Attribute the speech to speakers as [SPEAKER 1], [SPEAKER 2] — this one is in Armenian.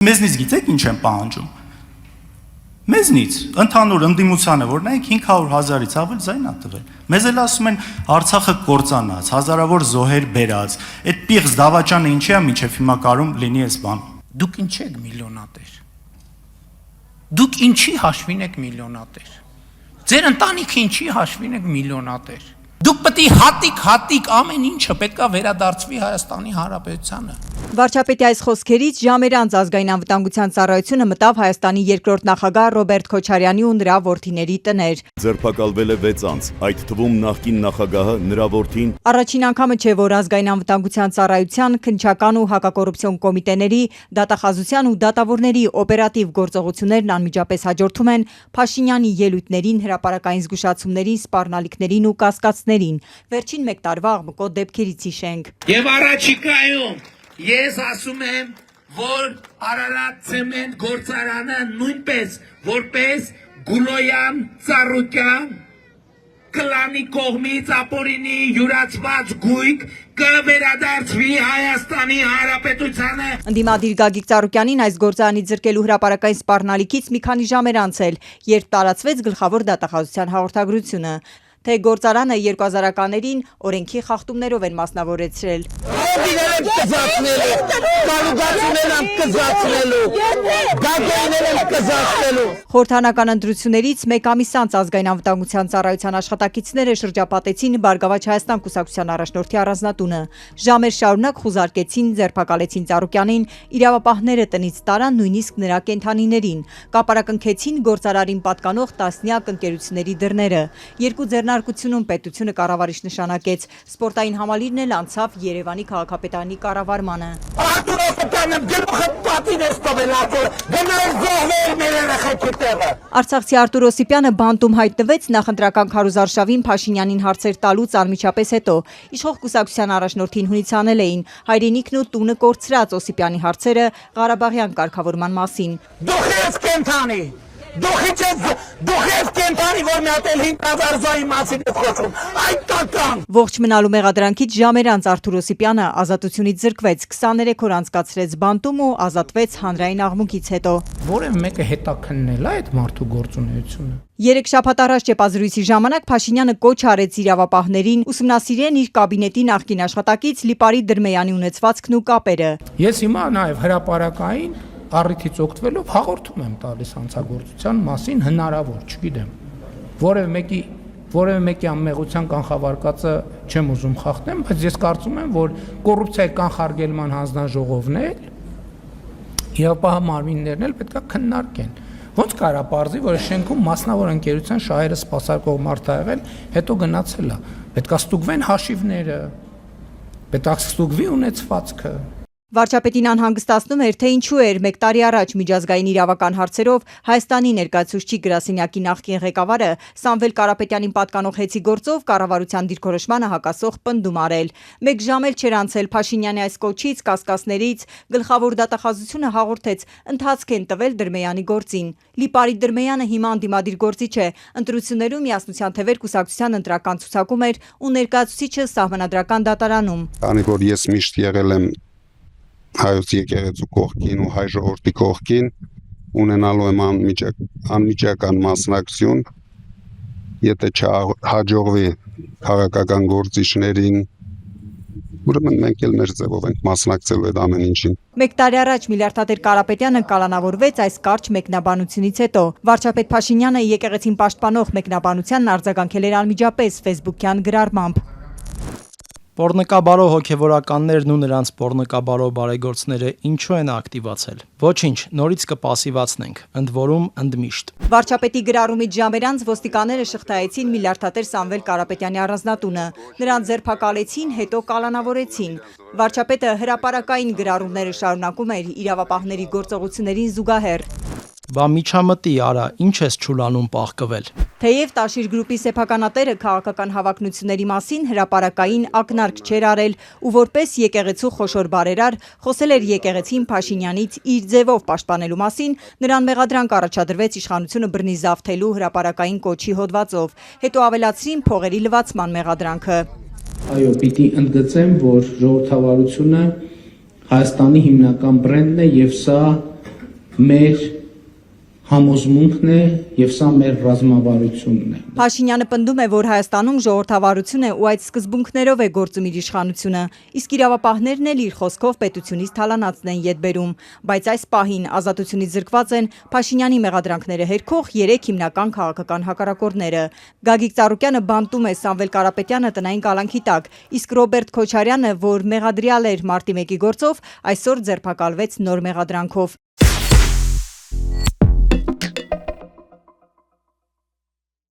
[SPEAKER 1] Մեզնից գիտեք ինչ են պահանջում։ Մեզնից ընդհանուր ընդդիմությանը, որ նայեք 500,000-ից ավել ձայն ա տվել։ Մեզ էլ ասում են Արցախը կործանած, հազարավոր զոհեր բերած։ Այդ պիղծ դավաճանը ինչի է մինչև հիմա կարում լինի այս բան։
[SPEAKER 2] Դուք ինչ եք միլիոնատեր։ Դուք ինչի հաշվին եք միլիոնատեր։ Ձեր ընտանիքը ինչի հաշվին եք միլիոնատեր։ Դուք պետք է հատիկ ամեն ինչը պետքա վերադարձվի Հայաստանի Հանրապետությանը։
[SPEAKER 3] Վարչապետի այս խոսքերից ժամեր անց ազգային անվտանգության ծառայությունը մտավ Հայաստանի երկրորդ նախագահ Ռոբերտ Քոչարյանի ու նրա որդիների տներ։
[SPEAKER 4] Ձերբակալվել է 6 անձ, այդ թվում նախկին նախագահը, նրա որդին։
[SPEAKER 3] Առաջին անգամը չէ, որ ազգային անվտանգության ծառայության, քննչական ու հակակոռուպցիոն կոմիտեների, դատախազության ու դատավորների օպերատիվ գործողություններն անմիջապես հաջորդում են Փաշինյանի ելույթներին, հրապարակային զգուշացումներին, սպառնալիքներին ու կասկածներին։ Վերջին 1 տարվա աղմկոտ դեպքերից հիշենք։
[SPEAKER 2] Եվ առաջիկայում ես ասում եմ, որ Արարատ ցեմենտ գործարանը նույնպես որպես Գուլոյան Ծառուկյան կլանի կողմից ապօրինի յուրացված գույք կվերադարձվի Հայաստանի Հանրապետությանը։
[SPEAKER 3] Ընդդիմադիր Գագիկ Ծառուկյանին այս գործարանից զրկելու հրապարակային սպառնալիքից մի քանի ժամ էր անցել, երբ տարածվեց գլխավոր դատախազության հաղորդագրությունը, թե գործարանը 2000-ականներին օրենքի խախտումներով են մասնավորեցրել։ Խորհրդանական ընտրություններից 1 ամիս անց ազգային անվտանգության ծառայության աշխատակիցները շրջապատեցին Բարգավաճ Հայաստան կուսակցության առաջնորդի առանձնատունը։ Ժամեր շարունակ խուզարկեցին, ձերբակալեցին Ծառուկյանին, իրավապահները տնից տարան նույնիսկ նրա կենդանիներին, կապարակնքեցին գործարարին պատկանող տասնյակ ընկերությունների դռները։ Երկու ձեռնարկությունում պետությունը կառավարիչ նշանակեց, սպորտային համալիրն էլ անցավ Երևանի քաղաքապետարանի կառավարմանը։ Արցախցի Արտուր Օսիպյանը բանտում հայտնվեց նախընտրական քարոզարշավին Փաշինյանին հարցեր տալուց անմիջապես հետո։ Իշխող կուսակցության առաջնորդին հունցանել էին հայրենիքն ու տունը կորցրած Օսիպյանի հարցերը Ղարաբաղյան կարգավորման մասին։
[SPEAKER 2] Դուք ես կենթանի, որ մի հատ էլ 5000 զոհի մասին եք խոսում, այդ տական։
[SPEAKER 3] Ողջ մնալու մեղադրանքից ժամեր անց Արտուր Օսիպյանը ազատությունից զրկվեց, 23 օր անցկացրեց բանտում ու ազատվեց հանրային աղմուկից հետո։
[SPEAKER 2] Որևէ մեկը հետաքննել է այդ մարդու գործունեությունը։
[SPEAKER 3] 3 շաբաթ առաջ ճեպազրույցի ժամանակ Փաշինյանը կոչ արեց իրավապահներին ուսումնասիրեն իր կաբինետի նախկին աշխատակից Լիպարի Դրմեյանի ունեցվածքն ու կապերը։
[SPEAKER 2] Ես հիմա նաև հրապարակային առիթից օգտվելով հաղորդում եմ տալիս հանցագործության մասին հնարավոր, չգիտեմ։ Որևէ մեկի անմեղության կանխավարկածը չեմ ուզում խախտեմ, բայց ես կարծում եմ, որ կոռուպցիայի կանխարգելման հանձնաժողովն էլ իրավապահ մարմիններն էլ պետք է քննարկեն։ Ոնց կարա պարզի, որ շենքում մասնավոր ընկերության շահերը սպասարկող մարդ ա եղել, հետո գնացել է։ Պետք է ստուգվեն հաշիվները, պետք է ստուգվի ունեցվածքը։
[SPEAKER 3] Վարչապետին անհանգստացնում էր, թե ինչու էր 1 տարի առաջ միջազգային իրավական հարցերով Հայաստանի ներկայացուցչի գրասենյակի նախկին ղեկավարը Սամվել Կարապետյանին պատկանող հեծի գործով կառավարության դիրքորոշմանը հակասող պնդում արել։ 1 ժամ էլ չէր անցել Փաշինյանի այս կոչից, կասկածներից, գլխավոր դատախազությունը հաղորդեց ընթացք են տվել Դրմեյանի գործին։ Լիպարի Դրմեյանը հիմա անդիմադիր գործիչ է, ընտրություններում Միասնության թևեր կուսակցության ընտրական ցուցակում էր ու ներկայացուցիչը սահմանադրական դատարանում։
[SPEAKER 5] Քանի որ ես միշտ եղել եմ հայոց եկեղեցու կողքին ու հայ ժողովրդի կողքին, ունենալու եմ անմիջական մասնակցություն, եթե չհաջողվի քաղաքական գործիչներին, ուրեմն մենք էլ մեր ձևով ենք մասնակցելու այդ ամեն ինչին։
[SPEAKER 3] 1 տարի առաջ Միլիարդատեր Կարապետյանը կալանավորվեց այս կարճ մեկնաբանությունից հետո։ Վարչապետ Փաշինյանը եկեղեցին պաշտպանող մեկնաբանությանն արձագանքել էր անմիջապես ֆեյսբուքյան գրառմամբ։
[SPEAKER 6] Պոռնկաբարո հոգևորականներն ու նրանց պոռնկաբարո բարեգործները ինչու են ակտիվացել։ Ոչինչ, նորից կպասիվացնենք, ընդ որում ընդմիշտ։
[SPEAKER 3] Վարչապետի գրառումից ժամեր անց ոստիկանները շղթայեցին Միլիարդատեր Սամվել Կարապետյանի առանձնատունը։ Նրան ձերբակալեցին, հետո կալանավորեցին։ Վարչապետը հրապարակային գրառումները շարունակում էր իրավապահների գործողություններին զուգահեռ։
[SPEAKER 6] Բա միջամտի արա, ինչ ես չուլանում պահկվել։
[SPEAKER 3] Թեև Տաշիր գրուպի սեփականատերը քաղաքական հավակնությունների մասին հրապարակային ակնարկ չէր արել ու որպես եկեղեցու խոշոր բարերար խոսել էր եկեղեցին Փաշինյանից իր ձևով պաշտպանելու մասին, նրան մեղադրանք առաջադրվեց իշխանությունը բռնի զավթելու հրապարակային կոչի հոդվածով, հետո ավելացրին փողերի լվացման մեղադրանքը։
[SPEAKER 7] Այո, պիտի ընդգծեմ, որ ժողովրդավարությունը Հայաստանի հիմնական բրենդն է եւ սա
[SPEAKER 2] մեր համոզմունքն է եւ սա մեր ռազմավարությունն է։
[SPEAKER 3] Փաշինյանը պնդում է, որ Հայաստանում ժողովրդավարություն է ու այդ սկզբունքներով է գործում իր իշխանությունը, իսկ իրավապահներն էլ իր խոսքով պետությունից թալանածն են յետ բերում, բայց այս պահին ազատությունից զրկված են Փաշինյանի մեղադրանքները հերքող 3 հիմնական քաղաքական հակառակորդները։ Գագիկ Ծառուկյանը բանտում է Սամվել Կարապետյանը տնային կալանքի տակ, իսկ Ռոբերտ Քոչարյանը, որ մեղադրյալ էր մարտի 1-ի գործով, այսօր ձերբակալվեց նոր մեղադրանքով։